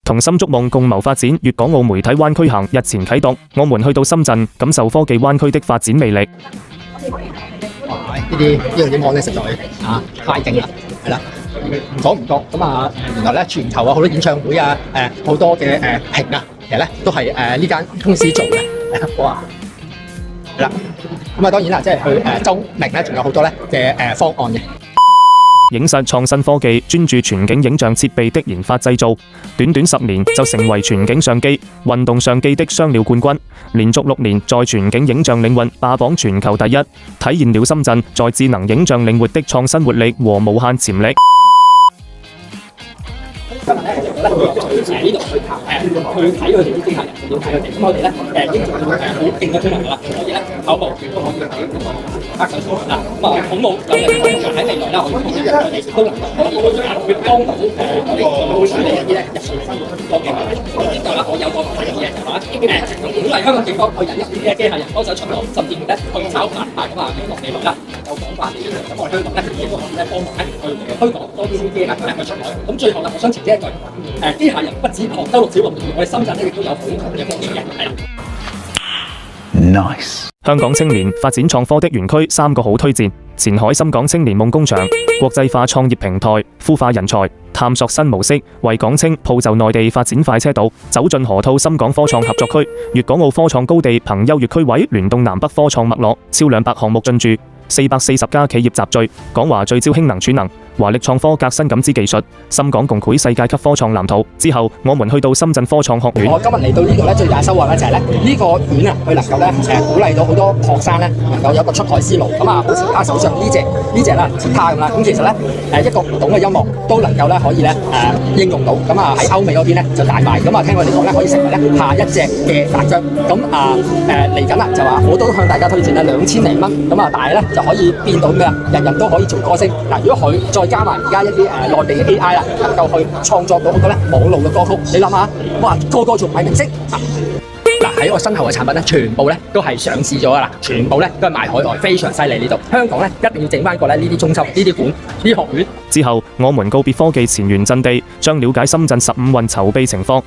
同心築夢共謀發展粵港澳媒體灣區行日前啟動，我們去到深圳感受科技灣區的發展魅力。呢個點講咧，實在太勁啦，係啦，唔講唔覺咁啊！原來咧全球好多演唱會啊，好多嘅屏啊，其實咧都係呢間公司做嘅，哇！係啦，咁啊當然啦，即係佢周明咧，仲有好多咧嘅方案嘅。影實創新科技專注全景影像設備的研發製造，短短10年就成為全景相機、運動相機的雙料冠軍，連續6年在全景影像領域霸榜全球第一，體現了深圳在智能影像領域的創新活力和無限潛力。今日咧呢度去睇佢哋啲機械人，要睇佢哋。咁我哋咧已經做到好勁嘅功能㗎啦，可以咧跑步都可以睇握手操啦。咁啊，孔武有力喺未來咧，我哋可以讓佢哋都能夠去幫到我哋一啲咧日常生活多嘅。然之後咧，我有個提議嘅就話鼓勵香港警方去引入啲嘅機械人幫手巡邏，甚至乎咧去炒牌咁啊，希望未來啦有廣泛啲嘅。咁我哋香港咧亦都可以咧幫忙去推廣多啲機械人去巡邏。咁最後咧，我想澄清一句，機械人不止杭州6小龍，我哋深圳咧亦都有好強嘅科技嘅，係啦。Nice。香港青年發展創科的園區3個好推薦：前海深港青年夢工場、國際化創業平台，孵化人才，探索新模式，為港青鋪就內地發展快車道，走進河套深港科創合作區，粵港澳科創高地憑優越區位聯動南北科創脈絡，超200項目進駐，440家企業集聚，港華聚焦氫能儲能，華力創科革新感知技術，深港共繪世界級科創藍圖。之後，我們去到深圳科創學院。我今日嚟到呢度咧，最大收穫咧就係咧呢個院啊，佢能夠咧鼓勵到好多學生咧能夠有一個出海思路。咁啊，好似而家手上呢隻啦，吉他咁啦。咁其實咧一個唔懂嘅音樂都能夠咧可以咧應用到。咁啊喺歐美嗰邊咧就大賣。咁啊聽佢哋講咧可以成為咧下一隻嘅大疆。咁嚟緊啦就話我都向大家推薦啦，2000零蚊。咁啊但係咧就可以變到咩啊？人人都可以做歌星。嗱，如果佢再加埋而家一啲內地嘅 AI 啦，能夠去創作到好多咧網絡嘅歌曲，你諗下，哇，個個仲唔係明星啊！嗱，喺我身後嘅產品咧，全部咧都係上市咗㗎啦，全部咧都係賣海外，非常犀利呢度。香港咧一定要整翻個咧呢啲中心、呢啲館、呢啲學院。之後，我們告別科技前沿陣地，將了解深圳15運籌備情況。